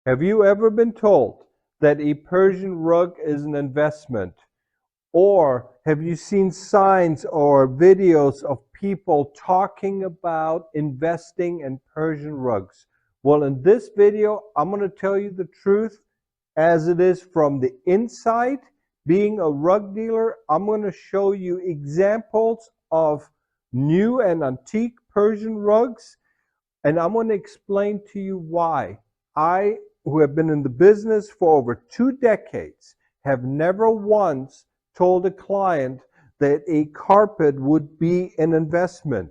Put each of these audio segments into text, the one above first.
Have you ever been told that a Persian rug is an investment? Or have you seen signs or videos of people talking about investing in Persian rugs? Well, in this video, I'm going to tell you the truth as it is from the inside. Being a rug dealer, I'm going to show you examples of new and antique Persian rugs, and I'm going to explain to you why I, who have been in the business for over 2 decades, have never once told a client that a carpet would be an investment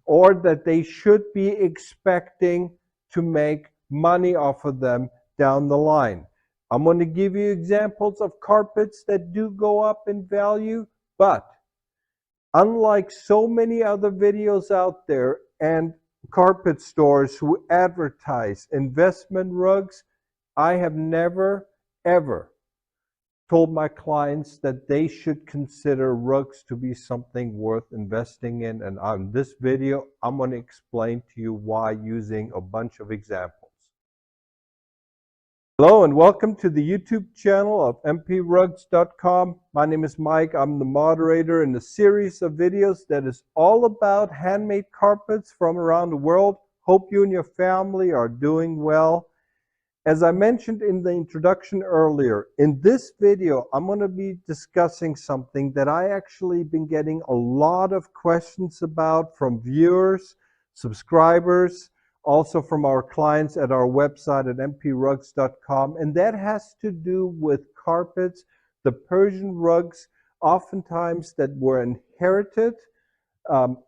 or that they should be expecting to make money off of them down the line. I'm going to give you examples of carpets that do go up in value, but unlike so many other videos out there and carpet stores who advertise investment rugs, I have never, ever told my clients that they should consider rugs to be something worth investing in. And on this video, I'm going to explain to you why using a bunch of examples. Hello and welcome to the YouTube channel of mprugs.com. My name is Mike. I'm the moderator in a series of videos that is all about handmade carpets from around the world. Hope you and your family are doing well. As I mentioned in the introduction earlier, in this video, I'm going to be discussing something that I actually been getting a lot of questions about from viewers, subscribers, also from our clients at our website at mprugs.com, and that has to do with carpets, the Persian rugs, oftentimes that were inherited,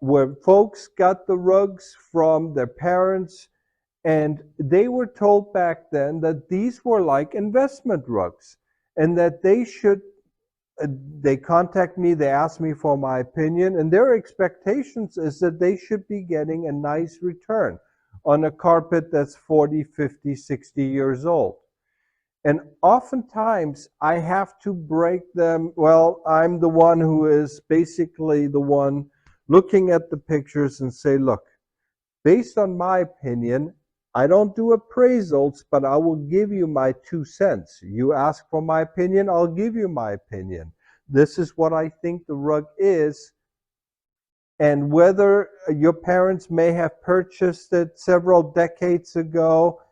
where folks got the rugs from their parents, and they were told back then that these were like investment rugs, and that they should, they contact me, they ask me for my opinion, and their expectations is that they should be getting a nice return on a carpet that's 40, 50, 60 years old. And oftentimes I have to break them. Well, I'm the one who is basically the one looking at the pictures and say, look, based on my opinion, I don't do appraisals, but I will give you my 2 cents. You ask for my opinion, I'll give you my opinion. This is what I think the rug is. And whether your parents may have purchased it several decades ago,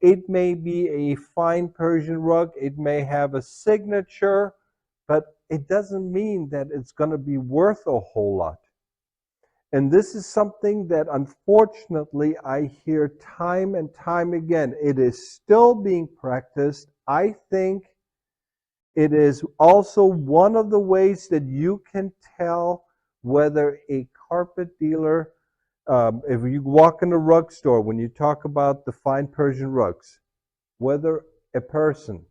it may be a fine Persian rug, it may have a signature, but it doesn't mean that it's going to be worth a whole lot. And this is something that unfortunately I hear time and time again. It is still being practiced. I think it is also one of the ways that you can tell whether a carpet dealer, if you walk in a rug store, when you talk about the fine Persian rugs, whether a person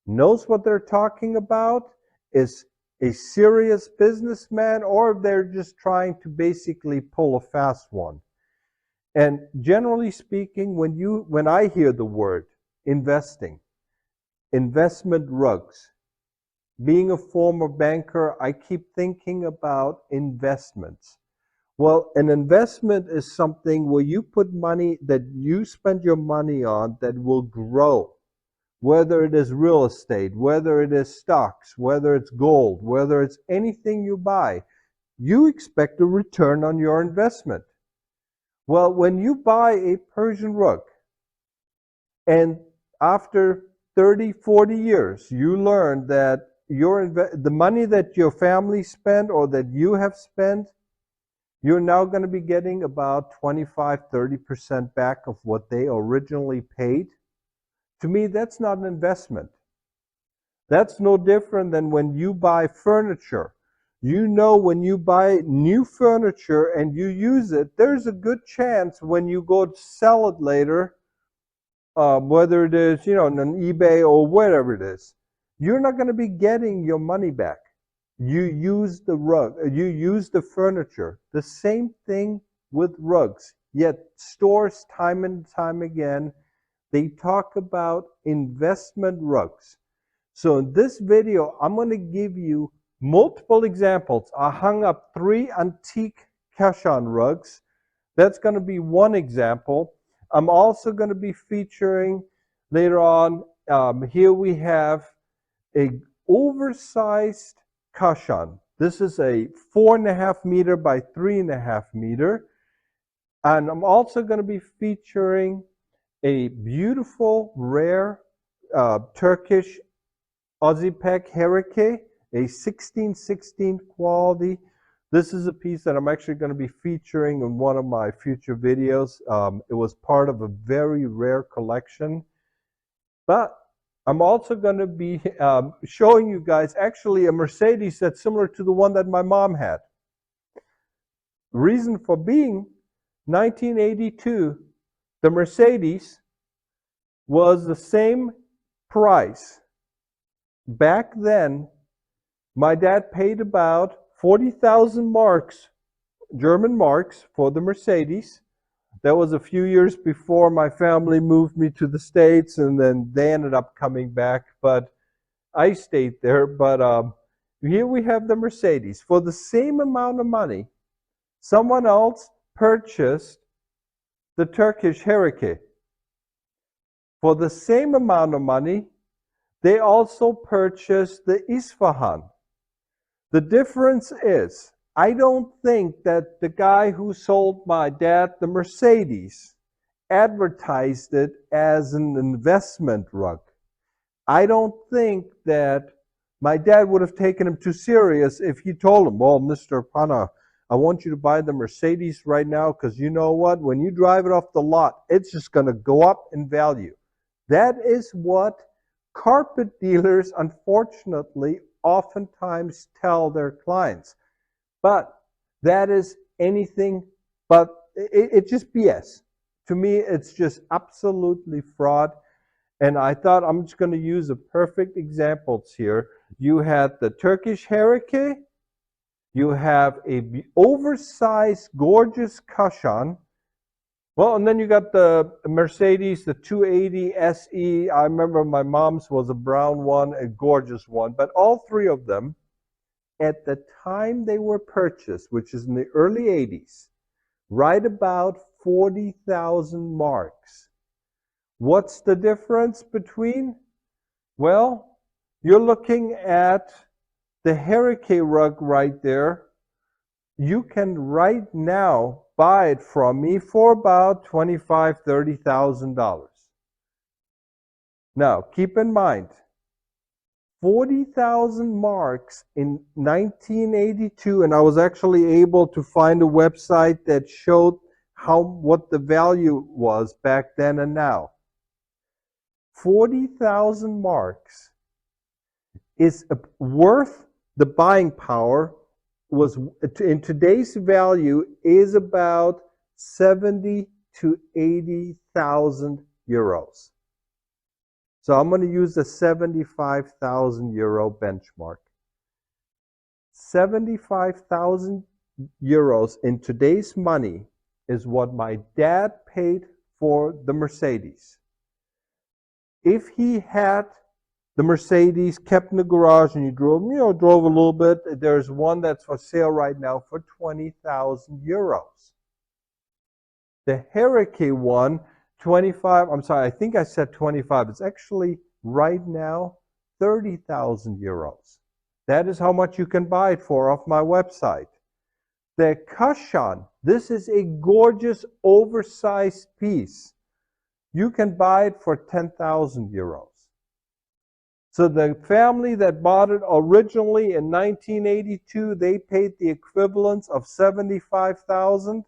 knows what they're talking about, is a serious businessman, or if they're just trying to basically pull a fast one. And generally speaking, when I hear the word investing, investment rugs, being a former banker, I keep thinking about investments. Well, an investment is something where you put money that you spend your money on that will grow. Whether it is real estate, whether it is stocks, whether it's gold, whether it's anything you buy, you expect a return on your investment. Well, when you buy a Persian rug and after 30, 40 years, you learn that the money that your family spent or that you have spent, you're now going to be getting about 25, 30% back of what they originally paid. To me, that's not an investment. That's no different than when you buy furniture. You know, when you buy new furniture and you use it, there's a good chance when you go to sell it later, whether it is, on eBay or whatever it is, you're not going to be getting your money back. You use the rug, you use the furniture. The same thing with rugs. Yet stores, time and time again, they talk about investment rugs. So in this video, I'm going to give you multiple examples. I hung up 3 antique Kashan rugs. That's going to be one example. I'm also going to be featuring Later on, here we have a oversized kashan. This is a 4.5 meter by 3.5 meter. And I'm also going to be featuring a beautiful, rare Turkish Aussie Peg Herike, a 1616 quality. This is a piece that I'm actually going to be featuring in one of my future videos. It was part of a very rare collection. But I'm also going to be showing you guys actually a Mercedes that's similar to the one that my mom had. The reason for being 1982, the Mercedes was the same price. Back then, my dad paid about 40,000 marks, German marks, for the Mercedes. That was a few years before my family moved me to the States, and then they ended up coming back, but I stayed there. But here we have the Mercedes. For the same amount of money, someone else purchased the Turkish Herike. For the same amount of money, they also purchased the Isfahan. The difference is, I don't think that the guy who sold my dad the Mercedes advertised it as an investment rug. I don't think that my dad would have taken him too serious if he told him, well, Mr. Pana, I want you to buy the Mercedes right now because you know what? When you drive it off the lot, it's just going to go up in value. That is what carpet dealers, unfortunately, oftentimes tell their clients. But that is anything but, it's just BS. To me, it's just absolutely fraud. And I thought I'm just going to use the perfect examples here. You had the Turkish Herike. You have a oversized, gorgeous kashan. Well, and then you got the Mercedes, the 280 SE. I remember my mom's was a brown one, a gorgeous one. But all three of them, at the time they were purchased, which is in the early 80s, right about 40,000 marks. What's the difference between? Well, you're looking at the Herike rug right there. You can right now buy it from me for about $25,000, $30,000. Now, keep in mind, 40,000 marks in 1982, and I was actually able to find a website that showed what the value was back then and now. 40,000 marks is worth the buying power was in today's value is about 70 to 80,000 euros. So I'm going to use the 75,000 euro benchmark. 75,000 euros in today's money is what my dad paid for the Mercedes. If he had the Mercedes kept in the garage and you drove a little bit, there's one that's for sale right now for 20,000 euros. The Herike one, 25, I'm sorry, I think I said 25. It's actually right now 30,000 euros. That is how much you can buy it for off my website. The Kashan, this is a gorgeous oversized piece. You can buy it for 10,000 euros. So the family that bought it originally in 1982, they paid the equivalent of 75,000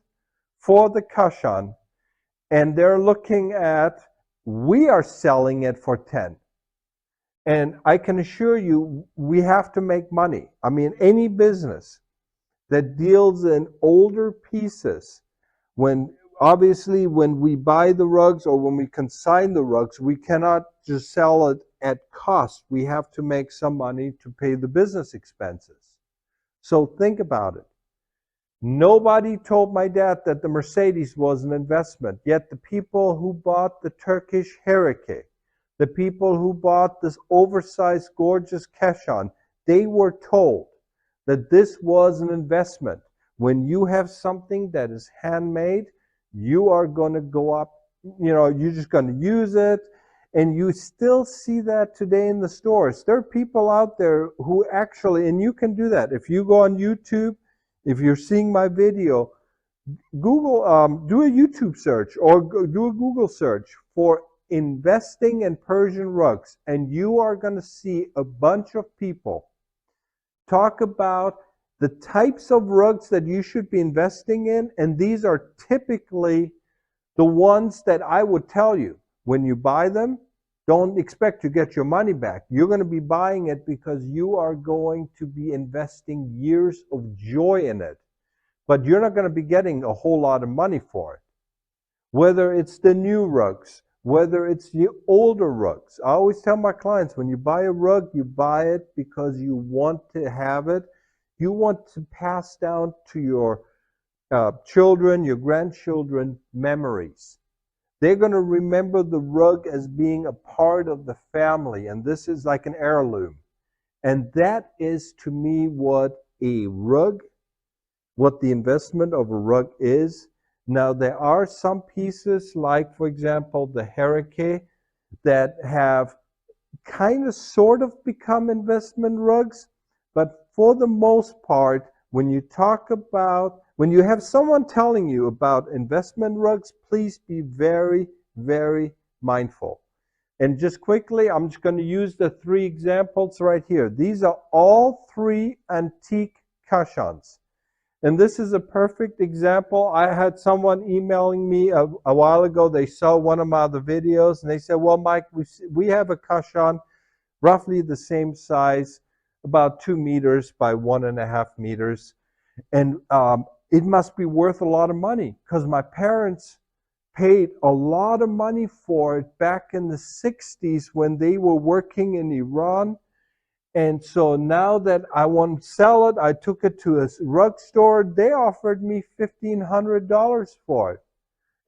for the Kashan. And they're looking at, we are selling it for 10. And I can assure you, we have to make money. I mean, any business that deals in older pieces, obviously when we buy the rugs or when we consign the rugs, we cannot just sell it at cost. We have to make some money to pay the business expenses. So think about it. Nobody told my dad that the Mercedes was an investment, yet the people who bought the Turkish Herike, the people who bought this oversized, gorgeous Kashan, they were told that this was an investment. When you have something that is handmade, you are going to go up, you're just going to use it. And you still see that today in the stores. There are people out there who actually, and you can do that. If you go on YouTube, if you're seeing my video, Google, do a YouTube search or do a Google search for investing in Persian rugs, and you are going to see a bunch of people talk about the types of rugs that you should be investing in, and these are typically the ones that I would tell you when you buy them, don't expect to get your money back. You're going to be buying it because you are going to be investing years of joy in it. But you're not going to be getting a whole lot of money for it. Whether it's the new rugs, whether it's the older rugs. I always tell my clients, when you buy a rug, you buy it because you want to have it. You want to pass down to your children, your grandchildren, memories. They're going to remember the rug as being a part of the family, and this is like an heirloom. And that is, to me, what a rug, what the investment of a rug is. Now, there are some pieces, like, for example, the Hurricane, that have kind of sort of become investment rugs, but for the most part, when you talk about, when you have someone telling you about investment rugs, please be very, very mindful. And just quickly, I'm just going to use the three examples right here. These are all three antique cushions. And this is a perfect example. I had someone emailing me a while ago. They saw one of my other videos, and they said, well, Mike, we have a cushion roughly the same size, about 2 meters by 1.5 meters. And it must be worth a lot of money because my parents paid a lot of money for it back in the 60s when they were working in Iran. And so now that I want to sell it, I took it to a rug store. They offered me $1,500 for it.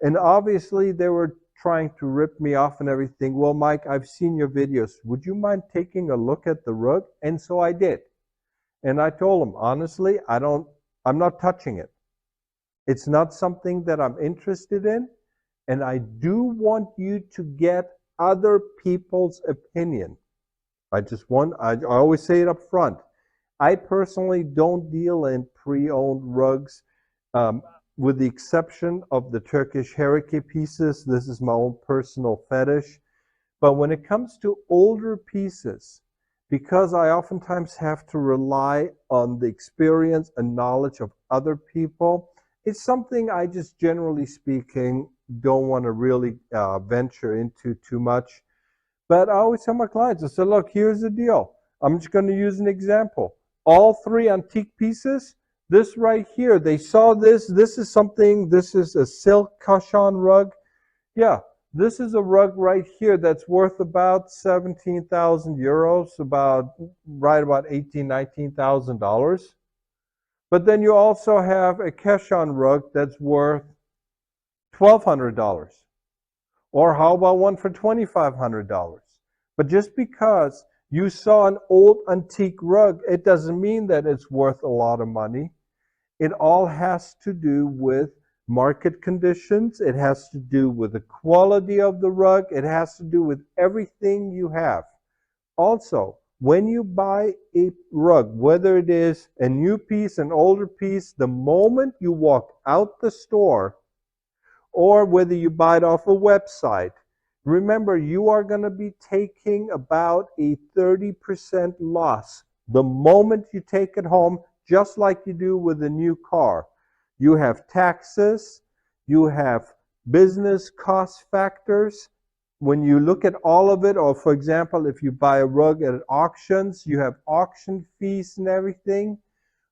And obviously they were trying to rip me off and everything. Well, Mike, I've seen your videos. Would you mind taking a look at the rug? And so I did. And I told them, honestly, I'm not touching it. It's not something that I'm interested in. And I do want you to get other people's opinion. I always say it up front. I personally don't deal in pre-owned rugs, with the exception of the Turkish Hurricane pieces. This is my own personal fetish. But when it comes to older pieces, because I oftentimes have to rely on the experience and knowledge of other people, it's something I just, generally speaking, don't want to really venture into too much. But I always tell my clients, I said, look, here's the deal. I'm just going to use an example. All three antique pieces, this right here, they saw this. This is a silk cushion rug. Yeah, this is a rug right here that's worth about 17,000 euros, about $18,000, $19,000. But then you also have a cushion rug that's worth $1,200. Or how about one for $2,500? But just because you saw an old antique rug, it doesn't mean that it's worth a lot of money. It all has to do with market conditions. It has to do with the quality of the rug. It has to do with everything you have. Also, when you buy a rug, whether it is a new piece, an older piece, the moment you walk out the store, or whether you buy it off a website, remember, you are going to be taking about a 30% loss the moment you take it home, just like you do with a new car. You have taxes, you have business cost factors. When you look at all of it, or for example, if you buy a rug at auctions, you have auction fees and everything.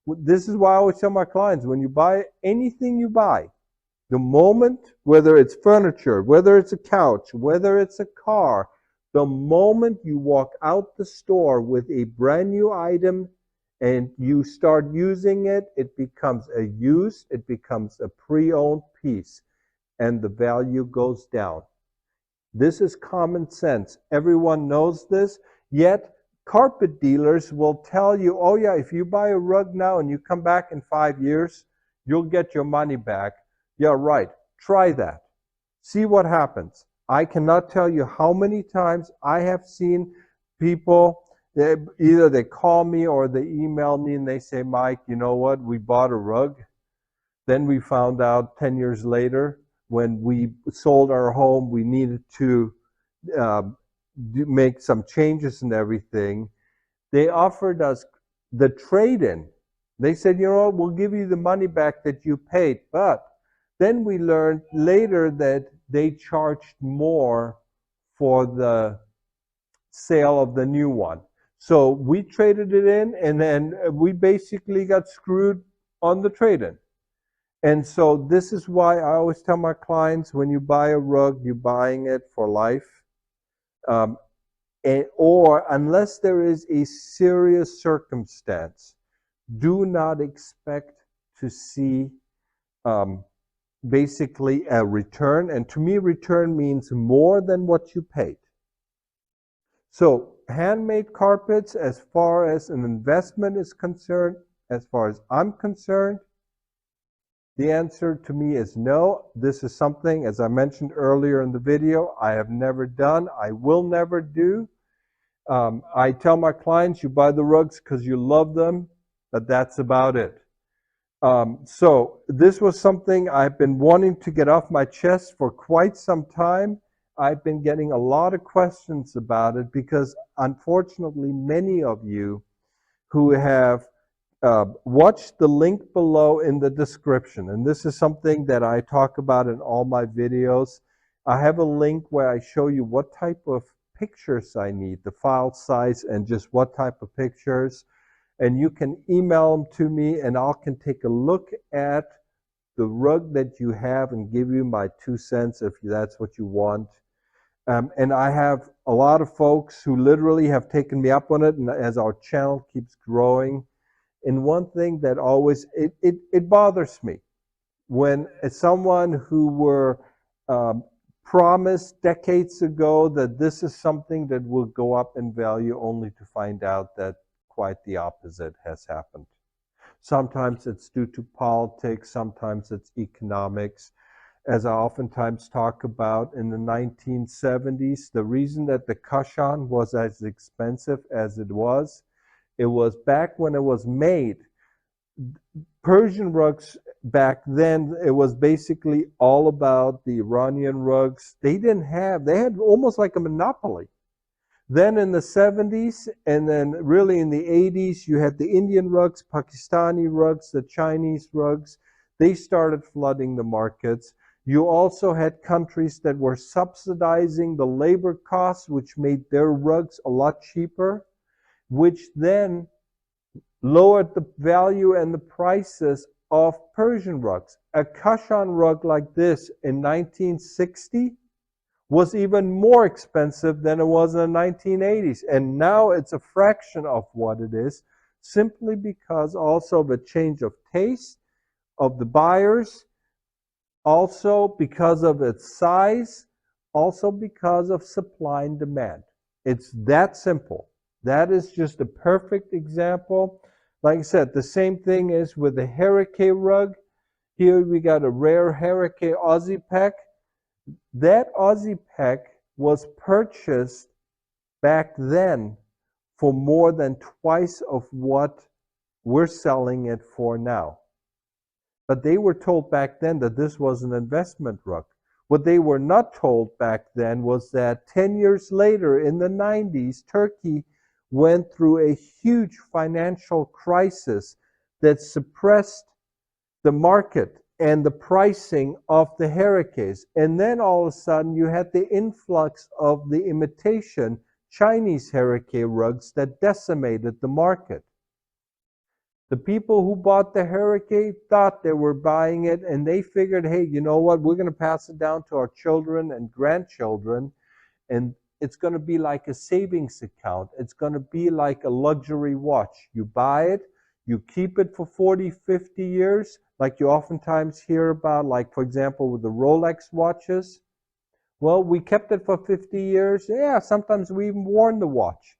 This is why I always tell my clients, when you buy anything you buy, the moment, whether it's furniture, whether it's a couch, whether it's a car, the moment you walk out the store with a brand new item and you start using it, it becomes a used, it becomes a pre-owned piece, and the value goes down. This is common sense. Everyone knows this, yet carpet dealers will tell you, oh yeah, if you buy a rug now and you come back in 5 years, you'll get your money back. Yeah, right. Try that. See what happens. I cannot tell you how many times I have seen people, either they call me or they email me and they say, Mike, you know what? We bought a rug. Then we found out 10 years later when we sold our home, we needed to uh, make some changes and everything. They offered us the trade-in. They said, you know what, we'll give you the money back that you paid. But then we learned later that they charged more for the sale of the new one. So we traded it in, and then we basically got screwed on the trade-in. And so this is why I always tell my clients, when you buy a rug, you're buying it for life. Um, or unless there is a serious circumstance, do not expect to see basically a return. And to me, return means more than what you paid. So handmade carpets, as far as an investment is concerned, as far as I'm concerned, the answer to me is no. This is something, as I mentioned earlier in the video, I have never done. I will never do. I tell my clients, you buy the rugs because you love them, but that's about it. So this was something I've been wanting to get off my chest for quite some time. I've been getting a lot of questions about it because, unfortunately, many of you who have watch the link below in the description. And this is something that I talk about in all my videos. I have a link where I show you what type of pictures I need, the file size, and just what type of pictures. And you can email them to me, and I can take a look at the rug that you have and give you my 2 cents if that's what you want. And I have a lot of folks who literally have taken me up on it, and as our channel keeps growing. And one thing that always, it bothers me when someone who were promised decades ago that this is something that will go up in value, only to find out that quite the opposite has happened. Sometimes it's due to politics, sometimes it's economics. As I oftentimes talk about, in the 1970s, the reason that the Kashan was as expensive as it was back when it was made. Persian rugs back then, it was basically all about the Iranian rugs. They had almost like a monopoly. Then in the 70s, and then really in the 80s, you had the Indian rugs, Pakistani rugs, the Chinese rugs. They started flooding the markets. You also had countries that were subsidizing the labor costs, which made their rugs a lot cheaper, which then lowered the value and the prices of Persian rugs. A Kashan rug like this in 1960 was even more expensive than it was in the 1980s. And now it's a fraction of what it is, simply because also of a change of taste of the buyers, also because of its size, also because of supply and demand. It's that simple. That is just a perfect example. Like I said, the same thing is with the Hurricane rug. Here we got a rare Hurricane Aussie Peck. That Aussie Peck was purchased back then for more than twice of what we're selling it for now. But they were told back then that this was an investment rug. What they were not told back then was that 10 years later, in the 90s, Turkey went through a huge financial crisis that suppressed the market and the pricing of the hurricanes. And then all of a sudden you had the influx of the imitation Chinese hurricane rugs that decimated the market. The people who bought the hurricane thought they were buying it, and they figured, hey, you know what, we're going to pass it down to our children and grandchildren, and it's going to be like a savings account. It's going to be like a luxury watch. You buy it, you keep it for 40, 50 years, like you oftentimes hear about, like, for example, with the Rolex watches. Well, we kept it for 50 years. Yeah, sometimes we even worn the watch.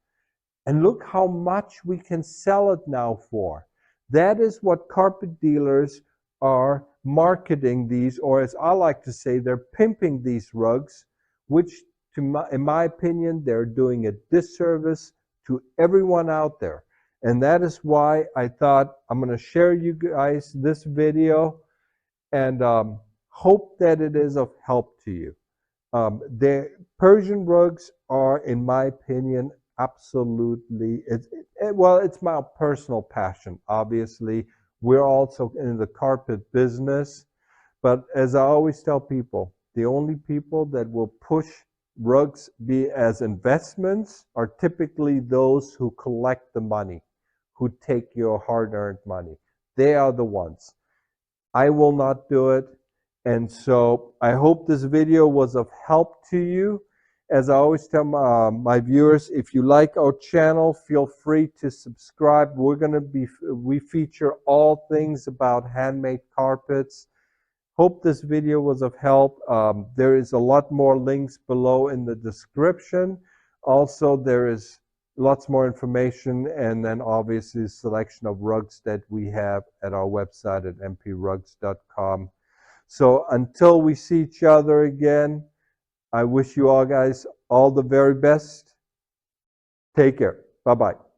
And look how much we can sell it now for. That is what carpet dealers are marketing these, or as I like to say, they're pimping these rugs which in my opinion, they're doing a disservice to everyone out there. And that is why I thought I'm going to share you guys this video and hope that it is of help to you. The Persian rugs are, in my opinion, absolutely, it's my personal passion. Obviously, we're also in the carpet business, but as I always tell people, the only people that will push rugs be as investments are typically those who collect the money, who take your hard-earned money. They are the ones. I will not do it. And so I hope this video was of help to you. As I always tell my viewers, if you like our channel, feel free to subscribe. We feature all things about handmade carpets. Hope this video was of help. There is a lot more links below in the description. Also, there is lots more information, and then obviously a selection of rugs that we have at our website at mprugs.com. So until we see each other again, I wish you all guys all the very best. Take care. Bye-bye.